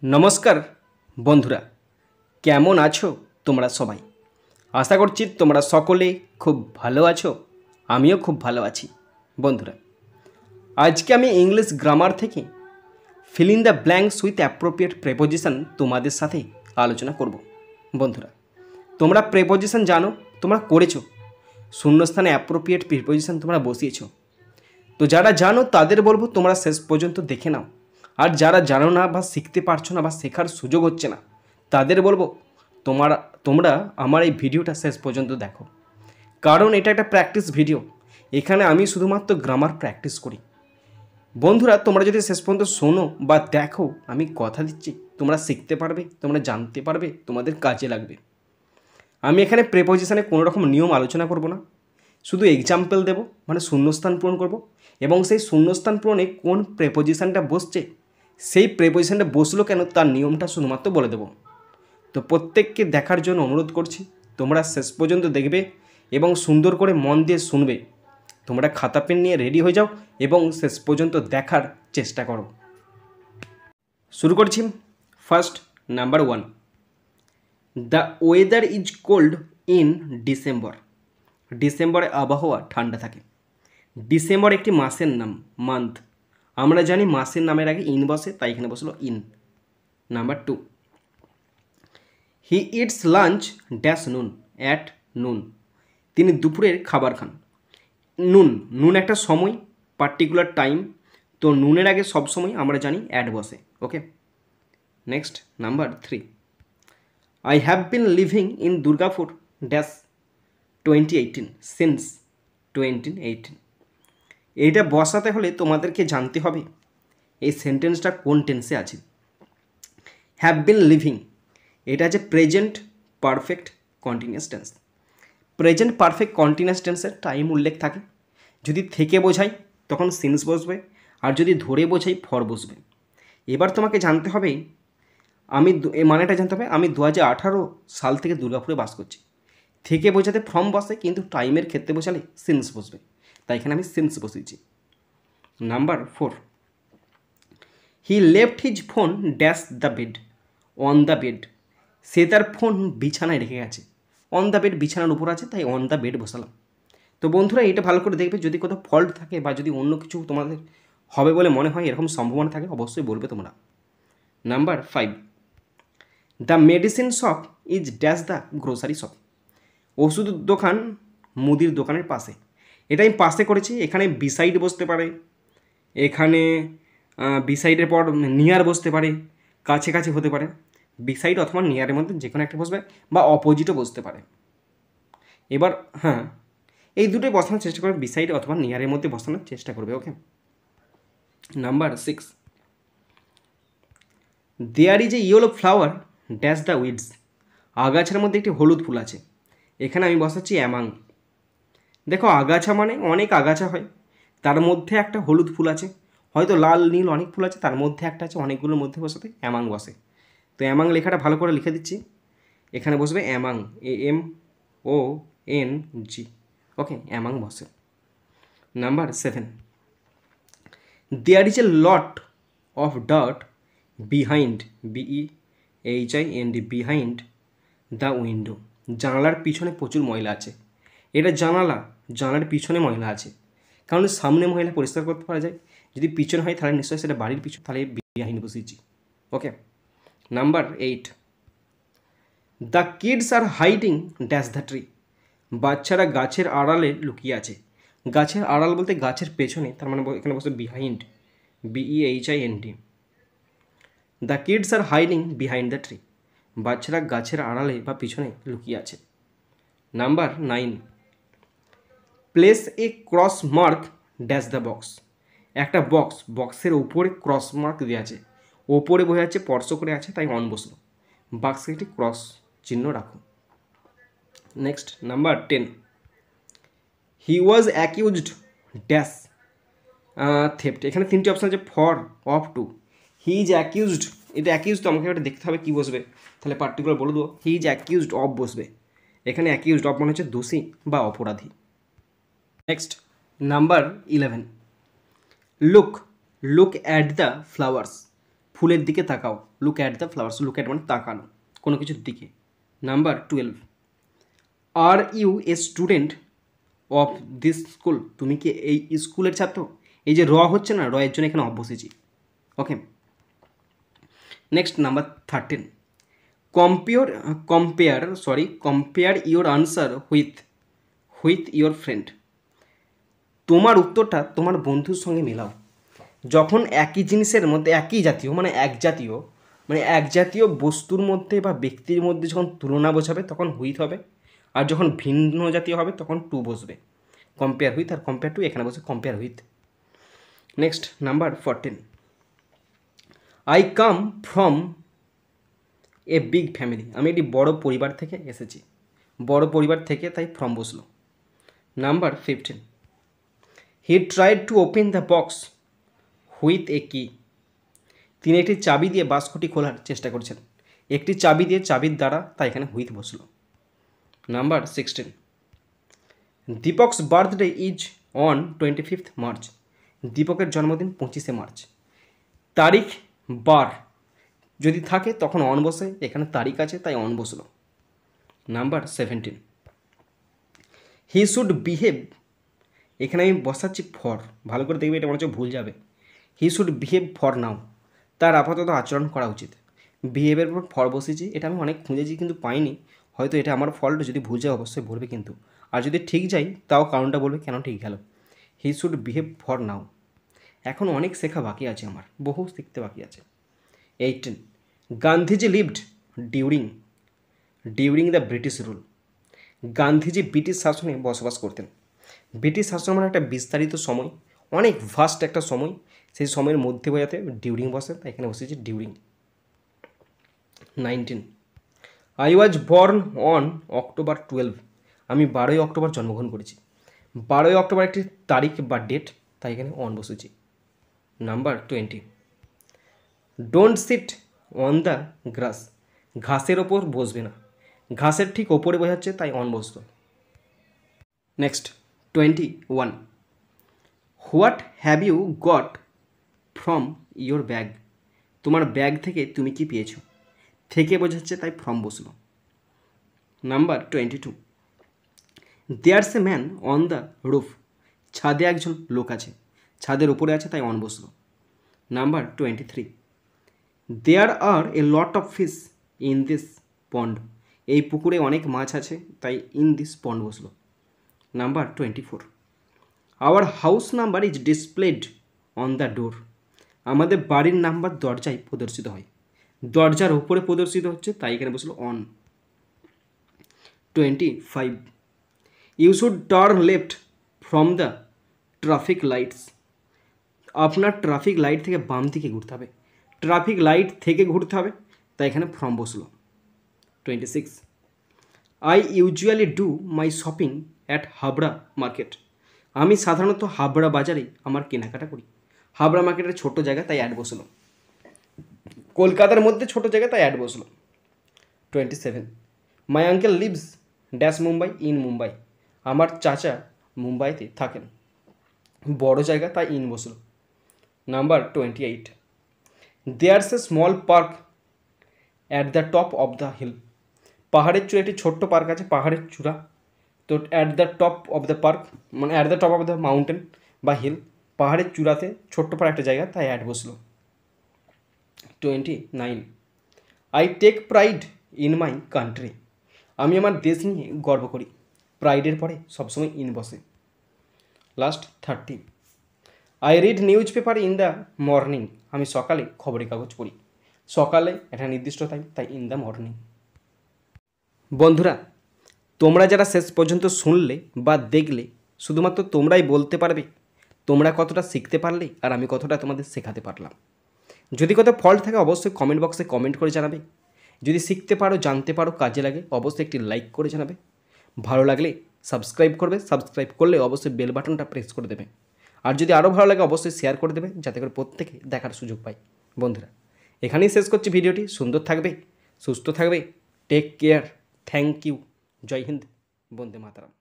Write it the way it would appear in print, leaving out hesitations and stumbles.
নমস্কার বন্ধুরা, কেমন আছো তোমরা সবাই? আশা করছি তোমরা সকলে খুব ভালো আছো। আমিও খুব ভালো আছি। বন্ধুরা, আজকে আমি ইংলিশ গ্রামার থেকে fill in the blanks with appropriate preposition তোমাদের সাথে আলোচনা করব। বন্ধুরা, তোমরা প্রেপোজিশন জানো, তোমরা করেছো, শূন্যস্থানে অ্যাপ্রোপ্রিয়েট প্রিপোজিশন তোমরা বসিয়েছো। তো যারা জানো তাদের বলবো তোমরা শেষ পর্যন্ত দেখে নাও, আর যারা জানো না বা শিখতে পারছো না বা শেখার সুযোগ হচ্ছে না তাদের বলবো তোমরা আমার এই ভিডিওটা শেষ পর্যন্ত দেখো, কারণ এটা একটা প্র্যাকটিস ভিডিও। এখানে আমি শুধুমাত্র গ্রামার প্র্যাকটিস করি। বন্ধুরা, তোমরা যদি শেষ পর্যন্ত শোনো বা দেখো, আমি কথা দিচ্ছি তোমরা শিখতে পারবে, তোমরা জানতে পারবে, তোমাদের কাজে লাগবে। আমি এখানে প্রেপোজিশনে কোনো রকম নিয়ম আলোচনা করব না, শুধু এক্সাম্পল দেব, মানে শূন্যস্থান পূরণ করব, এবং সেই শূন্যস্থান পূরণে কোন প্রেপোজিশনটা বসছে, সেই প্রেপোজিশনটা বসলো কেন, তার নিয়মটা শুধুমাত্র বলে দেব। তো প্রত্যেককে দেখার জন্য অনুরোধ করছি, তোমরা শেষ পর্যন্ত দেখবে এবং সুন্দর করে মন দিয়ে শুনবে। তোমরা খাতা পেন নিয়ে রেডি হয়ে যাও এবং শেষ পর্যন্ত দেখার চেষ্টা করো। শুরু করছি। First, number 1, the weather is cold in December. ডিসেম্বরে আবহাওয়া ঠান্ডা থাকে। ডিসেম্বর একটি মাসের নাম, মান্থ। আমরা জানি মাসের নামের আগে ইন বসে, তাই এখানে বসলো in. Number 2, he eats lunch dash নুন, অ্যাট নুন। তিনি দুপুরের খাবার খান। নুন, নুন একটা সময়, পার্টিকুলার টাইম। তো নুনের আগে সব সময় আমরা জানি অ্যাট বসে। Okay, next, number 3, I have been living in Durgapur dash 2018 since 2018। এইটা বসাতে হলে তোমাদেরকে জানতে হবে এই সেন্টেন্সটা কোন টেন্সে আছে। হ্যাভ বিন লিভিং, এটা আছে present perfect continuous tense. Present perfect continuous টেন্সের টাইম উল্লেখ থাকে। যদি থেকে বোঝাই তখন সিন্স বসবে, আর যদি ধরে বোঝাই ফর বসবে। এবার তোমাকে জানতে হবে, এই মানেটা জানতে হবে, আমি 2018 সাল থেকে দুর্গাপুরে বাস করছি। থেকে বোঝাতে ফ্রম বসে, কিন্তু টাইমের ক্ষেত্রে বোঝালে সিন্স বসবে, তাই এখানে আমি সিন্স বসিয়েছি। Number 4, he left his phone dash the bed, on the bed. সে তার ফোন বিছানায় রেখে গেছে। অন দ্য বেড বিছানার উপর আছে, তাই অন দ্য বেড বসালাম। তো বন্ধুরা, এটা ভালো করে দেখবে, যদি কোথাও ফল্ট থাকে বা যদি অন্য কিছু তোমাদের হবে বলে মনে হয়, এরকম সম্ভাবনা থাকে, অবশ্যই বলবে তোমরা। Number 5, the medicine shop is dash the grocery shop. ওষুধ দোকান মুদির দোকানের পাশে। এটা আমি পাশে করেছি, এখানে বিসাইড বসতে পারে, এখানে বিসাইডের পর নিয়ার বসতে পারে, কাছে কাছে হতে পারে। বিসাইড অথবা নিয়ারের মধ্যে যে কোনো একটা বসবে, বা অপোজিটও বসতে পারে। এবার হ্যাঁ, এই দুটোই বসানোর চেষ্টা করবে, বিসাইড অথবা নিয়ারের মধ্যে বসানোর চেষ্টা করবে। Okay, number 6, there is a yellow flower dash the weeds. আগাছার মধ্যে একটি হলুদ ফুল আছে। এখানে আমি বসাচ্ছি অ্যামাং। দেখো, আগাছা মানে অনেক আগাছা হয়, তার মধ্যে একটা হলুদ ফুল আছে, হয়তো লাল নীল অনেক ফুল আছে, তার মধ্যে একটা আছে, অনেকগুলোর মধ্যে বসাতে অ্যামাং বসে। তো অ্যামাং লেখাটা ভালো করে লিখে দিচ্ছি, এখানে বসবে অ্যামাং, AMONG। ওকে, অ্যামাং বসে। Number 7, there is A lot of dirt behind, BEHIND, behind the window. জানালার পিছনে প্রচুর ময়লা আছে। এটা জানালার পিছনে ময়লা আছে, কারণ সামনে ময়লা পরিষ্কার করতে পারা যায়, যদি পিছনে হয় তাহলে নিশ্চয়ই সেটা বাড়ির পিছনে, তাহলে বিহাইন্ড বসিয়েছি। Okay, number 8, the kids are hiding dash the tree. বাচ্চারা গাছের আড়ালে লুকিয়ে আছে। গাছের আড়াল বলতে গাছের পেছনে, তার মানে এখানে বসে behind, BEHIND। The kids are hiding behind the tree. বাচ্চারা গাছের আড়ালে বা পিছনে লুকিয়ে আছে। Number 9, place a cross mark dash the box. একটা বক্সের ওপরে ক্রস মার্ক দেওয়া আছে, ওপরে বোঝা যাচ্ছে স্পর্শ করে আছে, তাই অন বসলো। বাক্সে একটি ক্রস চিহ্ন রাখো। Next, number 10, he was accused dash theft. এখানে 3টি অপশান আছে, for, of, to. He is accused, এটা অ্যাকিউজ, তো আমাকে একটা দেখতে হবে কী বসবে, তাহলে পার্টিকুলার বলে দেবো, হি ইজ অ্যাকিউজড অফ বসবে। এখানে অ্যাকিউজড অফ মানে হচ্ছে দোষী বা অপরাধী। Next, number 11, look at the flowers. ফুলের দিকে তাকাও, look at the flowers, look at মানে তাকানো কোনো কিছুর দিকে। Number 12, are you a student of this school, তুমি কি এই স্কুলের ছাত্র? এই যে র হচ্ছে না, র এর জন্য এখানে অফ বসেছি। Okay, next number 13, compare your answer with your friend, তোমার উত্তরটা তোমার বন্ধুর সঙ্গে মেলাও। যখন একই জিনিসের মধ্যে একই জাতীয় মানে এক জাতীয় বস্তুর মধ্যে বা ব্যক্তির মধ্যে যখন তুলনা বোঝাবে তখন হুইথ হবে, আর যখন ভিন্ন জাতীয় হবে তখন টু বসবে। কম্পেয়ার হুইথ আর কম্পেয়ার টু এখানে বসে compare with. Next number 14, I come from a big family, আমি একটি বড় পরিবার থেকে এসেছি, বড় পরিবার থেকে তাই ফ্রম বসলো। Number 15, he tried to open the box with এ কি, তিনি একটি চাবি দিয়ে বাক্সটি খোলার চেষ্টা করছেন, একটি চাবি দিয়ে চাবির দ্বারা তাই এখানে হুইথ বসলো। Number 16, Deepak's birthday is on 25 March, দীপকের জন্মদিন 25শে মার্চ। তারিখ বার যদি থাকে তখন অন বসে, এখানে তারিখ আছে তাই অন বসলো। নাম্বার 17, হি শুড বিহেভ, এখানে আমি বসাচ্ছি ফর, ভালো করে দেখবে, এটা মনে হচ্ছে ভুল যাবে। He should behave for now, তার আপাতত আচরণ করা উচিত। বিহেভের পর ফর বসেছি, এটা আমি অনেক খুঁজেছি কিন্তু পাইনি, হয়তো এটা আমার ফল্ট, যদি ভুল যায় অবশ্যই বলবে কিন্তু, আর যদি ঠিক যাই তাও কারণটা বলবে কেন ঠিক গেল। He should behave for now, এখন অনেক শেখা বাকি আছে আমার, বহু শিখতে বাকি আছে। 18, Gandhiji lived during the British rule, Gandhiji British শাসনে বসবাস করতেন। ব্রিটিশ শাসন মানে একটা বিস্তারিত সময়, অনেক ভাস্ট একটা সময়, সেই সময়ের মধ্যে বোঝাতে ডিউরিং বসে, তাই এখানে বসেছি during. 19, I was born on October 12, আমি 12ই অক্টোবর জন্মগ্রহণ করেছি, 12ই অক্টোবর একটি তারিখ বা ডেট, তাই এখানে অন বসেছি। Number 20, don't sit on the grass, ঘাসের ওপর বসবে না, ঘাসের ঠিক ওপরে বোঝাচ্ছে তাই অন বসতো। Next 21, what have you got from your bag, তোমার ব্যাগ থেকে তুমি কি পেয়েছো, থেকে বোঝাচ্ছে তাই ফ্রম বসলো। Number 22, there's a man on the roof, ছাদে একজন লোক আছে, ছাদের উপরে আছে তাই অন বসলো। Number 23, there are a lot of fish in this pond, এই পুকুরে অনেক মাছ আছে তাই ইন দিস পন্ড বসলো। Number 24, our house number is displayed on the door, আমাদের বাড়ির নাম্বার দরজায় প্রদর্শিত হয়, দরজার উপরে প্রদর্শিত হচ্ছে তাই এখানে বসলো on. 25, you should turn left from the traffic lights, আপনার ট্রাফিক লাইট থেকে বাম দিকে ঘুরতে হবে, ট্রাফিক লাইট থেকে ঘুরতে হবে তাই এখানে ফ্রম বসলো। 26, I usually do my shopping at Habra market, আমি সাধারণত হাবড়া বাজারেই আমার কেনাকাটা করি, হাবড়া মার্কেটের ছোটো জায়গা তাই অ্যাড বসলো, কলকাতার মধ্যে ছোটো জায়গা তাই অ্যাড বসলো। 27, my uncle lives dash Mumbai in Mumbai, আমার চাচা মুম্বাইতে থাকেন, বড় জায়গা তাই ইন বসলো। Number 28, there's a small park at the top of the hill, পাহাড়ের চূড়া একটি ছোট্ট পার্ক আছে, পাহাড়ের চূড়া, তো at the top of the park মানে at the top of the mountain বা হিল, পাহাড়ের চূড়াতে ছোট্ট পাড়া একটা জায়গা তাই অ্যাড বসলো। 29, I take pride in my country, আমি আমার দেশ নিয়ে গর্ব করি, প্রাইডের পরে সবসময় ইন বসে। Last 30, I read news paper in the morning, আমি সকালে খবরের কাগজ পড়ি, সকালে এটা নির্দিষ্ট তাই ইন দ্য মর্নিং। বন্ধুরা, তোমরা যারা শেষ পর্যন্ত শুনলে বা দেখলে, শুধুমাত্র তোমরাই বলতে পারবে তোমরা কতটা শিখতে পারলে আর আমি কতটা তোমাদের শেখাতে পারলাম। যদি কোথাও ফল্ট থাকে অবশ্যই কমেন্ট বক্সে কমেন্ট করে জানাবে, যদি শিখতে পারো, জানতে পারো, কাজে লাগে অবশ্যই একটি লাইক করে জানাবে, ভালো লাগলে সাবস্ক্রাইব করবে, সাবস্ক্রাইব করলে অবশ্যই বেল বাটনটা প্রেস করে দেবে, আর যদি আরও ভালো লাগে অবশ্যই শেয়ার করে দেবে যাতে করে প্রত্যেকে দেখার সুযোগ পায়। বন্ধুরা, এখানেই শেষ করছি ভিডিওটি, সুন্দর থাকবে, সুস্থ থাকবে, take care, thank you, Jai Hind, Bande Mataram.